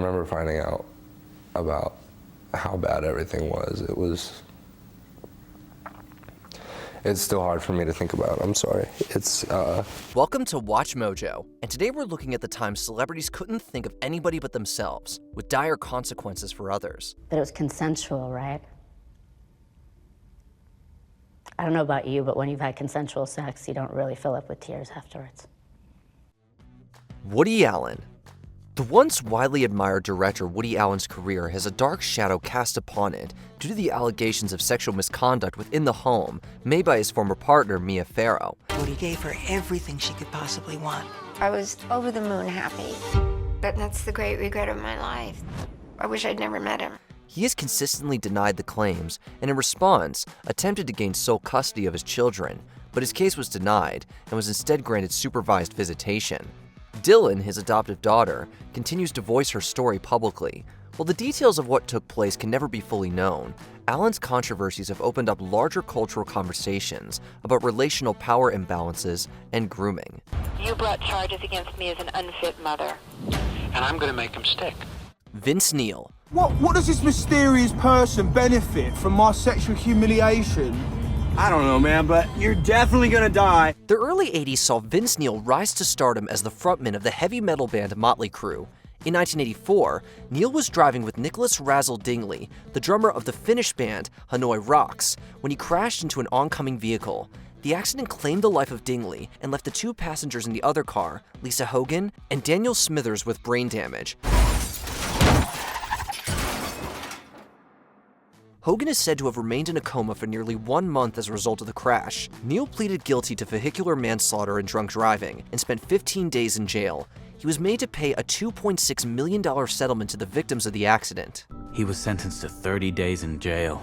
I remember finding out about how bad everything was. It's still hard for me to think about. I'm sorry. Welcome to Watch Mojo, and today we're looking at the time celebrities couldn't think of anybody but themselves, with dire consequences for others. That it was consensual, right? I don't know about you, but when you've had consensual sex, you don't really fill up with tears afterwards. Woody Allen. The once widely admired director Woody Allen's career has a dark shadow cast upon it due to the allegations of sexual misconduct within the home made by his former partner, Mia Farrow. Woody gave her everything she could possibly want. I was over the moon happy, but that's the great regret of my life. I wish I'd never met him. He has consistently denied the claims, and in response, attempted to gain sole custody of his children, but his case was denied and was instead granted supervised visitation. Dylan, his adoptive daughter, continues to voice her story publicly. While the details of what took place can never be fully known, Allen's controversies have opened up larger cultural conversations about relational power imbalances and grooming. You brought charges against me as an unfit mother. And I'm going to make them stick. Vince Neil. What does this mysterious person benefit from my sexual humiliation? I don't know, man, but you're definitely gonna die. The early 80s saw Vince Neil rise to stardom as the frontman of the heavy metal band Motley Crue. In 1984, Neil was driving with Nicholas Razzle Dingley, the drummer of the Finnish band Hanoi Rocks, when he crashed into an oncoming vehicle. The accident claimed the life of Dingley and left the two passengers in the other car, Lisa Hogan and Daniel Smithers, with brain damage. Hogan is said to have remained in a coma for nearly 1 month as a result of the crash. Neil pleaded guilty to vehicular manslaughter and drunk driving and spent 15 days in jail. He was made to pay a $2.6 million settlement to the victims of the accident. He was sentenced to 30 days in jail,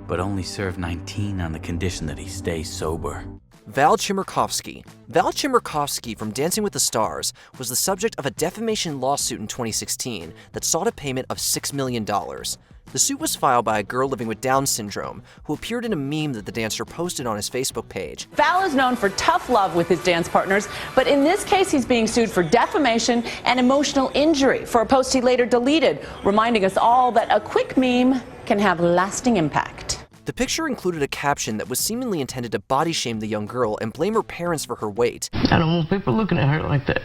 but only served 19 on the condition that he stay sober. Val Chimmerovski. Val Chimmerovski from Dancing with the Stars was the subject of a defamation lawsuit in 2016 that sought a payment of $6 million. The suit was filed by a girl living with Down syndrome who appeared in a meme that the dancer posted on his Facebook page. Val is known for tough love with his dance partners, but in this case he's being sued for defamation and emotional injury for a post he later deleted, reminding us all that a quick meme can have lasting impact. The picture included a caption that was seemingly intended to body shame the young girl and blame her parents for her weight. I don't want people looking at her like that.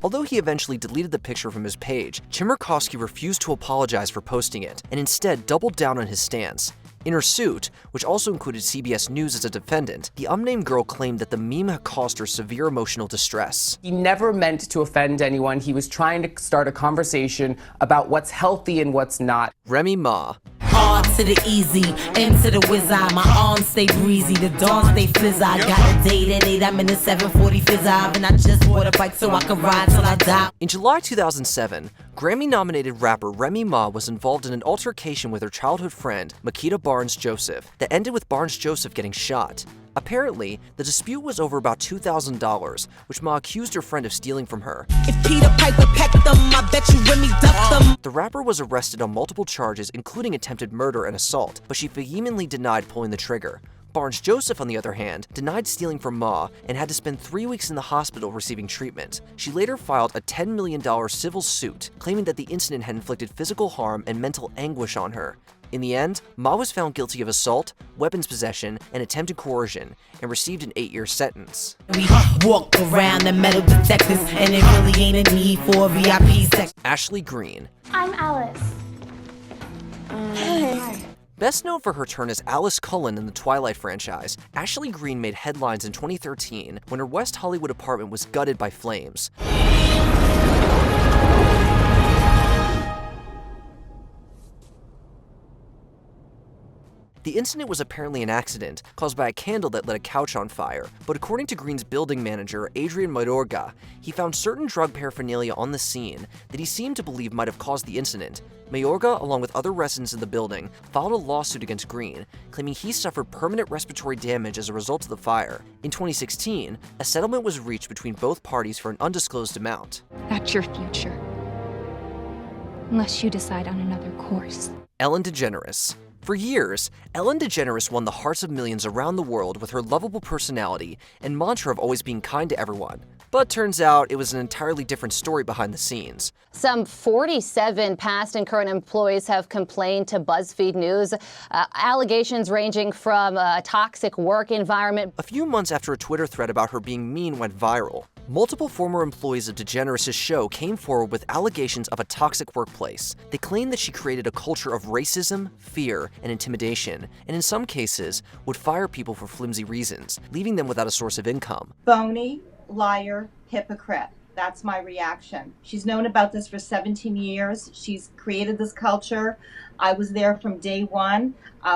Although he eventually deleted the picture from his page, Chimmerovski refused to apologize for posting it and instead doubled down on his stance. In her suit, which also included CBS News as a defendant, the unnamed girl claimed that the meme had caused her severe emotional distress. He never meant to offend anyone. He was trying to start a conversation about what's healthy and what's not. Remy Ma. R to the easy, M to the wizard. My arms stay breezy, the dawn stay fizz. I got a date at 8, I'm in the 740 fizz. And I just bought a bike so I can ride till I die. In July 2007, Grammy-nominated rapper Remy Ma was involved in an altercation with her childhood friend, Makita Barnes-Joseph, that ended with Barnes-Joseph getting shot. Apparently, the dispute was over about $2,000, which Ma accused her friend of stealing from her. If Peter Piper pecked them, I bet you Remy ducked them. The rapper was arrested on multiple charges, including attempted murder and assault, but she vehemently denied pulling the trigger. Barnes-Joseph, on the other hand, denied stealing from Ma and had to spend 3 weeks in the hospital receiving treatment. She later filed a $10 million civil suit, claiming that the incident had inflicted physical harm and mental anguish on her. In the end, Ma was found guilty of assault, weapons possession, and attempted coercion, and received an 8-year sentence. We walk around the metal detectors, and it really ain't a need for a VIP section. Ashley Greene. I'm Alice. Hi. Best known for her turn as Alice Cullen in the Twilight franchise, Ashley Greene made headlines in 2013 when her West Hollywood apartment was gutted by flames. The incident was apparently an accident caused by a candle that lit a couch on fire, but according to Green's building manager, Adrian Mayorga, he found certain drug paraphernalia on the scene that he seemed to believe might have caused the incident. Mayorga, along with other residents in the building, filed a lawsuit against Green, claiming he suffered permanent respiratory damage as a result of the fire. In 2016, a settlement was reached between both parties for an undisclosed amount. That's your future. Unless you decide on another course. Ellen DeGeneres. For years, Ellen DeGeneres won the hearts of millions around the world with her lovable personality and mantra of always being kind to everyone. But turns out it was an entirely different story behind the scenes. Some 47 past and current employees have complained to BuzzFeed News, allegations ranging from a toxic work environment. A few months after a Twitter thread about her being mean went viral, multiple former employees of Degenerous' show came forward with allegations of a toxic workplace. They claimed that she created a culture of racism, fear, and intimidation, and in some cases would fire people for flimsy reasons, leaving them without a source of income. Phony, liar, hypocrite. That's my reaction. She's known about this for 17 years. She's created this culture. I was there from day one.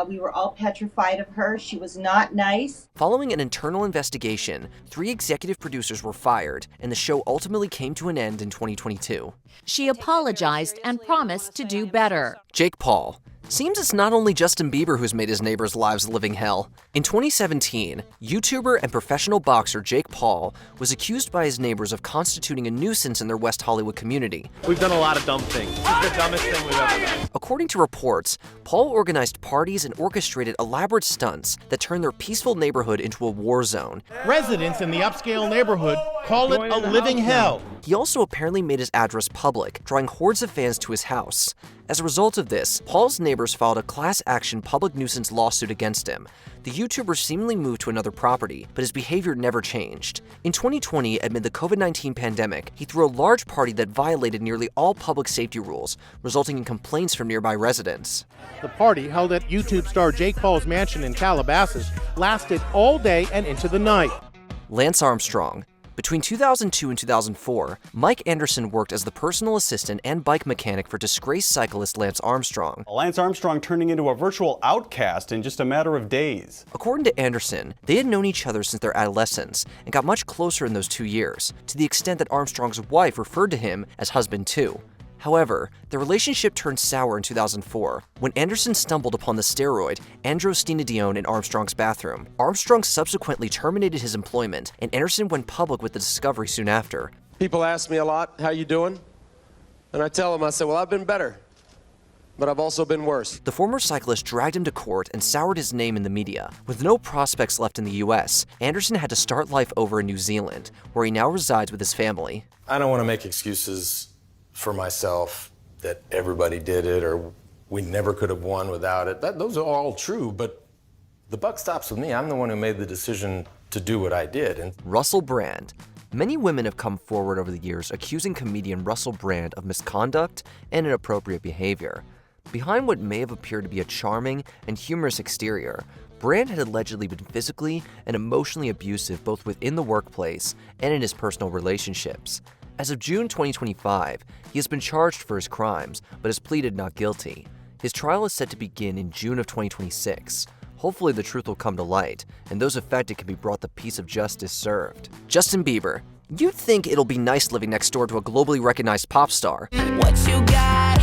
We were all petrified of her. She was not nice. Following an internal investigation, 3 executive producers were fired, and the show ultimately came to an end in 2022. She apologized and promised to do better. Jake Paul. Seems it's not only Justin Bieber who's made his neighbors' lives a living hell. In 2017, YouTuber and professional boxer Jake Paul was accused by his neighbors of constituting a nuisance in their West Hollywood community. We've done a lot of dumb things. This is the dumbest thing we've ever done. According to reports, Paul organized parties and orchestrated elaborate stunts that turned their peaceful neighborhood into a war zone. Residents in the upscale neighborhood call it a living hell. He also apparently made his address public, drawing hordes of fans to his house. As a result of this, Paul's neighbors filed a class action public nuisance lawsuit against him. The YouTuber seemingly moved to another property, but his behavior never changed. In 2020, amid the COVID-19 pandemic, he threw a large party that violated nearly all public safety rules, resulting in complaints from nearby residents. The party, held at YouTube star Jake Paul's mansion in Calabasas, lasted all day and into the night. Lance Armstrong. Between 2002 and 2004, Mike Anderson worked as the personal assistant and bike mechanic for disgraced cyclist Lance Armstrong. Lance Armstrong turning into a virtual outcast in just a matter of days. According to Anderson, they had known each other since their adolescence and got much closer in those 2 years, to the extent that Armstrong's wife referred to him as husband too. However, the relationship turned sour in 2004 when Anderson stumbled upon the steroid androstenedione in Armstrong's bathroom. Armstrong subsequently terminated his employment, and Anderson went public with the discovery soon after. People ask me a lot, how you doing? And I tell them, I say, well, I've been better, but I've also been worse. The former cyclist dragged him to court and soured his name in the media. With no prospects left in the US, Anderson had to start life over in New Zealand, where he now resides with his family. I don't want to make excuses for myself that everybody did it or we never could have won without it. Those are all true, but the buck stops with me. I'm the one who made the decision to do what I did. And Russell Brand. Many women have come forward over the years accusing comedian Russell Brand of misconduct and inappropriate behavior. Behind what may have appeared to be a charming and humorous exterior, Brand had allegedly been physically and emotionally abusive both within the workplace and in his personal relationships. As of June 2025, he has been charged for his crimes, but has pleaded not guilty. His trial is set to begin in June of 2026. Hopefully the truth will come to light, and those affected can be brought the peace of justice served. Justin Bieber. You'd think it'll be nice living next door to a globally recognized pop star. What you got?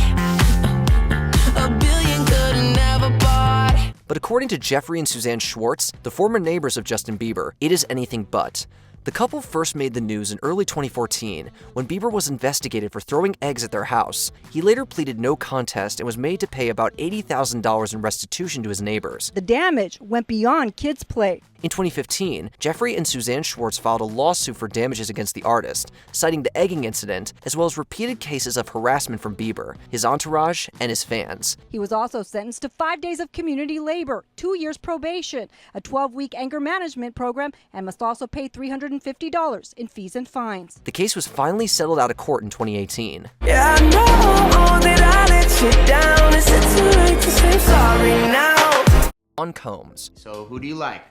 A billion could've never bought. But according to Jeffrey and Suzanne Schwartz, the former neighbors of Justin Bieber, it is anything but. The couple first made the news in early 2014 when Bieber was investigated for throwing eggs at their house. He later pleaded no contest and was made to pay about $80,000 in restitution to his neighbors. The damage went beyond kids' play. In 2015, Jeffrey and Suzanne Schwartz filed a lawsuit for damages against the artist, citing the egging incident as well as repeated cases of harassment from Bieber, his entourage, and his fans. He was also sentenced to 5 days of community labor, 2 years probation, a 12-week anger management program, and must also pay $350 in fees and fines. The case was finally settled out of court in 2018. Yeah, I know that I let you down. Is it too late to say sorry now? On Combs. So who do you like?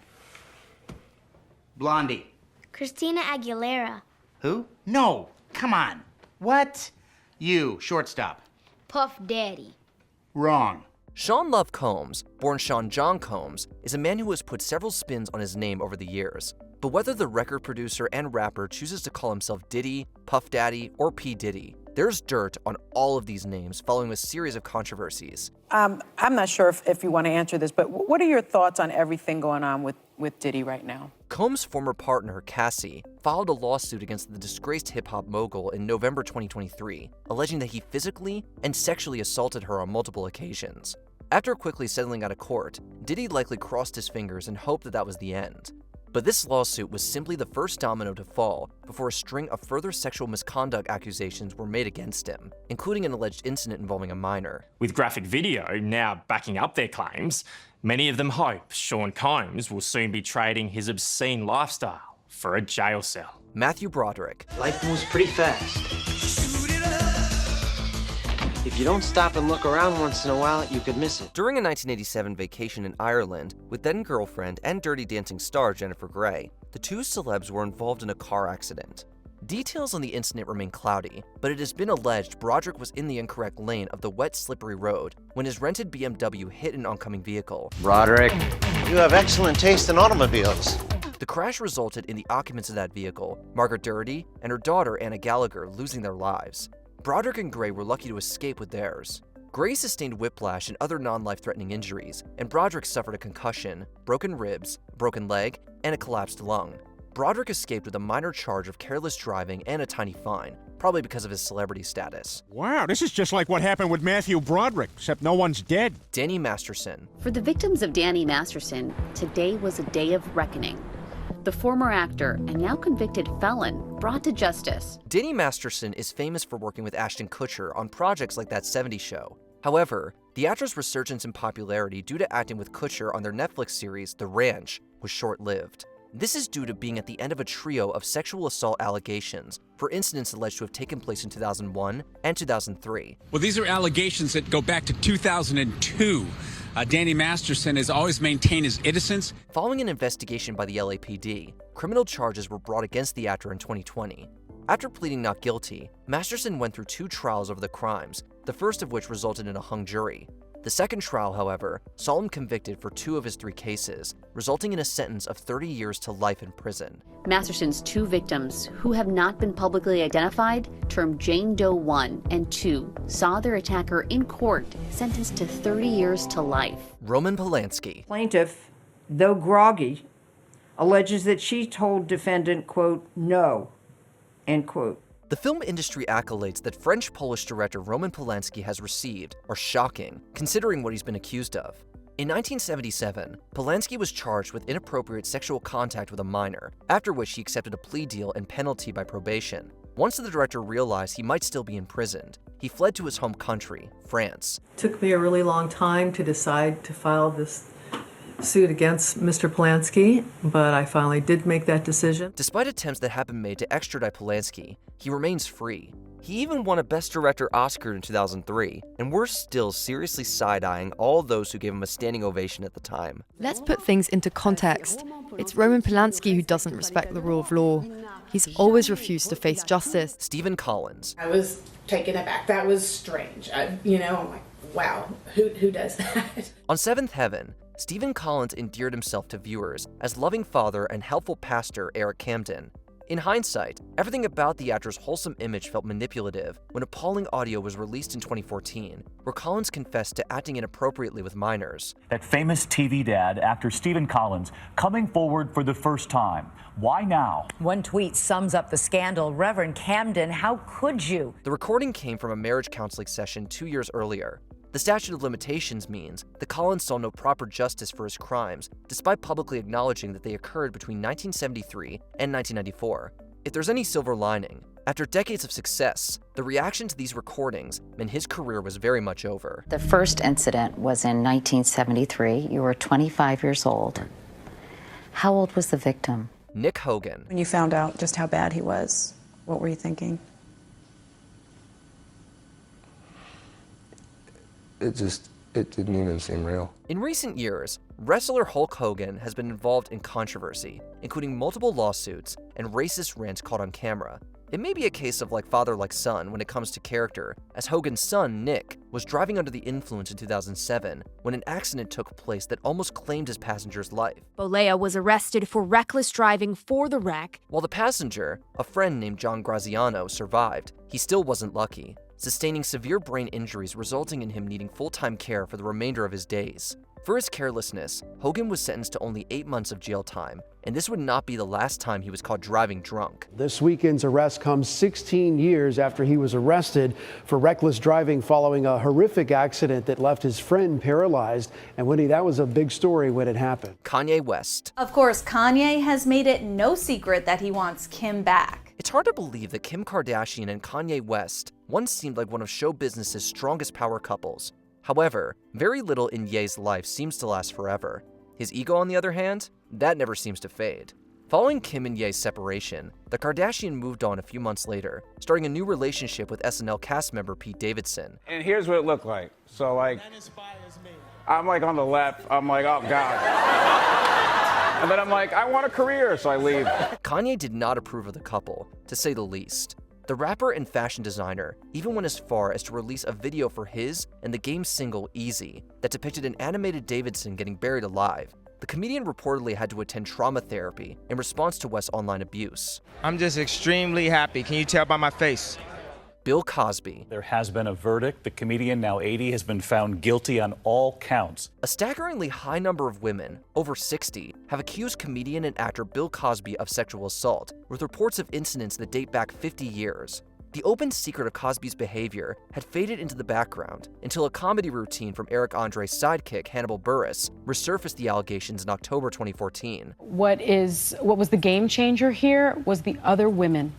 Blondie. Christina Aguilera. Who? No, come on. What? You, shortstop. Puff Daddy. Wrong. Sean Love Combs, born Sean John Combs, is a man who has put several spins on his name over the years. But whether the record producer and rapper chooses to call himself Diddy, Puff Daddy, or P. Diddy, there's dirt on all of these names following a series of controversies. I'm not sure if you want to answer this, but what are your thoughts on everything going on with Diddy right now? Combs' former partner, Cassie, filed a lawsuit against the disgraced hip-hop mogul in November 2023, alleging that he physically and sexually assaulted her on multiple occasions. After quickly settling out of court, Diddy likely crossed his fingers and hoped that that was the end. But this lawsuit was simply the first domino to fall before a string of further sexual misconduct accusations were made against him, including an alleged incident involving a minor. With graphic video now backing up their claims, many of them hope Sean Combs will soon be trading his obscene lifestyle for a jail cell. Matthew Broderick. Life moves pretty fast. If you don't stop and look around once in a while, you could miss it. During a 1987 vacation in Ireland with then-girlfriend and Dirty Dancing star Jennifer Grey, the two celebs were involved in a car accident. Details on the incident remain cloudy, but it has been alleged Broderick was in the incorrect lane of the wet, slippery road when his rented BMW hit an oncoming vehicle. Broderick, you have excellent taste in automobiles. The crash resulted in the occupants of that vehicle, Margaret Doherty and her daughter Anna Gallagher, losing their lives. Broderick and Grey were lucky to escape with theirs. Grey sustained whiplash and other non-life-threatening injuries, and Broderick suffered a concussion, broken ribs, a broken leg, and a collapsed lung. Broderick escaped with a minor charge of careless driving and a tiny fine, probably because of his celebrity status. Wow, this is just like what happened with Matthew Broderick, except no one's dead. Danny Masterson. For the victims of Danny Masterson, today was a day of reckoning. The former actor and now convicted felon brought to justice. Danny Masterson is famous for working with Ashton Kutcher on projects like That 70s Show. However, the actor's resurgence in popularity due to acting with Kutcher on their Netflix series, The Ranch, was short-lived. This is due to being at the end of a trio of sexual assault allegations for incidents alleged to have taken place in 2001 and 2003. Well, these are allegations that go back to 2002. Danny Masterson has always maintained his innocence. Following an investigation by the LAPD, criminal charges were brought against the actor in 2020. After pleading not guilty, Masterson went through 2 trials over the crimes, the first of which resulted in a hung jury. The second trial, however, saw him convicted for 2 of his 3 cases, resulting in a sentence of 30 years to life in prison. Masterson's 2 victims, who have not been publicly identified, termed Jane Doe 1 and 2, saw their attacker in court sentenced to 30 years to life. Roman Palansky. Plaintiff, though groggy, alleges that she told defendant, quote, no, end quote. The film industry accolades that French-Polish director Roman Palansky has received are shocking, considering what he's been accused of. In 1977, Palansky was charged with inappropriate sexual contact with a minor, after which he accepted a plea deal and penalty by probation. Once the director realized he might still be imprisoned, he fled to his home country, France. It took me a really long time to decide to file this suit against Mr. Palansky, but I finally did make that decision. Despite attempts that have been made to extradite Palansky, he remains free. He even won a Best Director Oscar in 2003, and we're still seriously side-eyeing all those who gave him a standing ovation at the time. Let's put things into context. It's Roman Palansky who doesn't respect the rule of law. He's always refused to face justice. Stephen Collins. I was taken aback. That was strange. I'm like, wow, who does that? On Seventh Heaven, Stephen Collins endeared himself to viewers as loving father and helpful pastor Eric Camden. In hindsight, everything about the actor's wholesome image felt manipulative when appalling audio was released in 2014, where Collins confessed to acting inappropriately with minors. That famous TV dad, actor Stephen Collins, coming forward for the first time. Why now? One tweet sums up the scandal. Reverend Camden, how could you? The recording came from a marriage counseling session 2 years earlier. The statute of limitations means that Collins saw no proper justice for his crimes, despite publicly acknowledging that they occurred between 1973 and 1994. If there's any silver lining, after decades of success, the reaction to these recordings meant his career was very much over. The first incident was in 1973. You were 25 years old. How old was the victim? Nick Hogan. When you found out just how bad he was, what were you thinking? It didn't even seem real. In recent years, wrestler Hulk Hogan has been involved in controversy, including multiple lawsuits and racist rants caught on camera. It may be a case of like father like son when it comes to character, as Hogan's son, Nick, was driving under the influence in 2007 when an accident took place that almost claimed his passenger's life. Bolea was arrested for reckless driving for the wreck. While the passenger, a friend named John Graziano, survived, he still wasn't lucky. sustaining severe brain injuries resulting in him needing full-time care for the remainder of his days. For his carelessness, Hogan was sentenced to only 8 months of jail time, and this would not be the last time he was caught driving drunk. This weekend's arrest comes 16 years after he was arrested for reckless driving following a horrific accident that left his friend paralyzed. And Winnie, that was a big story when it happened. Kanye West. Of course, Kanye has made it no secret that he wants Kim back. It's hard to believe that Kim Kardashian and Kanye West once seemed like one of show business's strongest power couples. However, very little in Ye's life seems to last forever. His ego, on the other hand, that never seems to fade. Following Kim and Ye's separation, the Kardashian moved on a few months later, starting a new relationship with SNL cast member Pete Davidson. And here's what it looked like. So, like, I'm like on the left, I'm like, oh God. And then I'm like, I want a career, so I leave. Kanye did not approve of the couple, to say the least. The rapper and fashion designer even went as far as to release a video for his and the game single Easy that depicted an animated Davidson getting buried alive. The comedian reportedly had to attend trauma therapy in response to West's online abuse. I'm just extremely happy. Can you tell by my face? Bill Cosby. There has been a verdict. The comedian, now 80, has been found guilty on all counts. A staggeringly high number of women, over 60, have accused comedian and actor Bill Cosby of sexual assault, with reports of incidents that date back 50 years. The open secret of Cosby's behavior had faded into the background until a comedy routine from Eric Andre's sidekick, Hannibal Buress, resurfaced the allegations in October 2014. What was the game changer here was the other women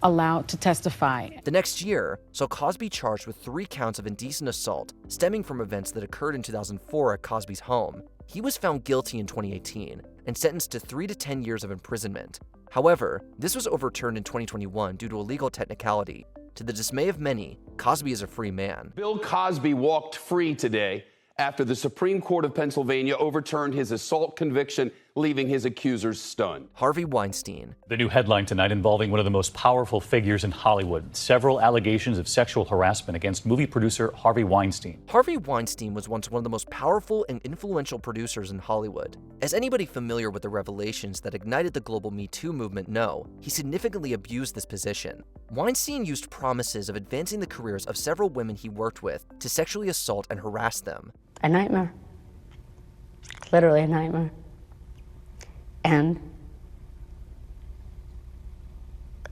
allowed to testify. The next year saw Cosby charged with 3 counts of indecent assault stemming from events that occurred in 2004 at Cosby's home. He was found guilty in 2018 and sentenced to 3 to 10 years of imprisonment. However, this was overturned in 2021 due to a legal technicality. To the dismay of many, Cosby is a free man. Bill Cosby walked free today after the Supreme Court of Pennsylvania overturned his assault conviction, leaving his accusers stunned. Harvey Weinstein. The new headline tonight involving one of the most powerful figures in Hollywood. Several allegations of sexual harassment against movie producer Harvey Weinstein. Harvey Weinstein was once one of the most powerful and influential producers in Hollywood. As anybody familiar with the revelations that ignited the global Me Too movement know, he significantly abused this position. Weinstein used promises of advancing the careers of several women he worked with to sexually assault and harass them. A nightmare. Literally a nightmare. And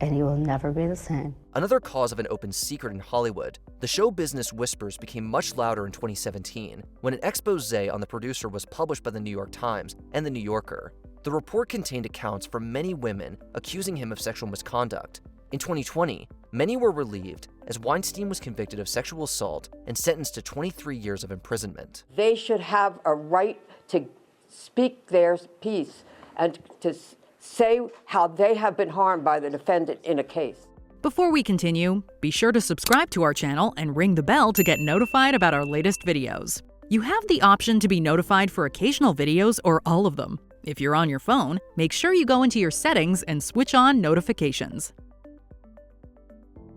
you will never be the same. Another cause of an open secret in Hollywood, the show business whispers became much louder in 2017 when an expose on the producer was published by the New York Times and the New Yorker. The report contained accounts from many women accusing him of sexual misconduct. In 2020, many were relieved as Weinstein was convicted of sexual assault and sentenced to 23 years of imprisonment. They should have a right to speak their piece and to say how they have been harmed by the defendant in a case. Before we continue, be sure to subscribe to our channel and ring the bell to get notified about our latest videos. You have the option to be notified for occasional videos or all of them. If you're on your phone, make sure you go into your settings and switch on notifications.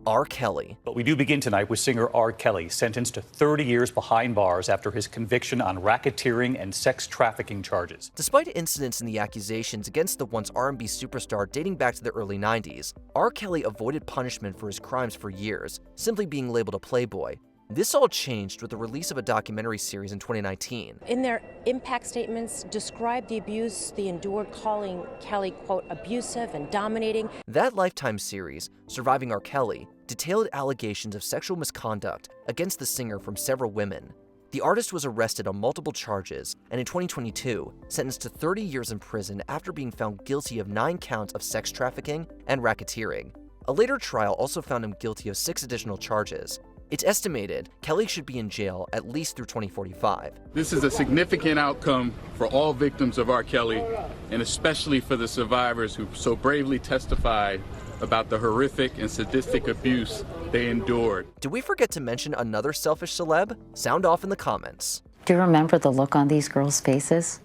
R. Kelly. But we do begin tonight with singer R. Kelly, sentenced to 30 years behind bars after his conviction on racketeering and sex trafficking charges. Despite incidents in the accusations against the once R&B superstar dating back to the early 90s, R. Kelly avoided punishment for his crimes for years, simply being labeled a playboy. This all changed with the release of a documentary series in 2019. In their impact statements, described the abuse they endured, calling Kelly, quote, abusive and dominating. That Lifetime series, Surviving R. Kelly, detailed allegations of sexual misconduct against the singer from several women. The artist was arrested on multiple charges and in 2022 sentenced to 30 years in prison after being found guilty of 9 counts of sex trafficking and racketeering. A later trial also found him guilty of 6 additional charges. It's estimated Kelly should be in jail at least through 2045. This is a significant outcome for all victims of R. Kelly, and especially for the survivors who so bravely testified about the horrific and sadistic abuse they endured. Did we forget to mention another selfish celeb? Sound off in the comments. Do you remember the look on these girls' faces?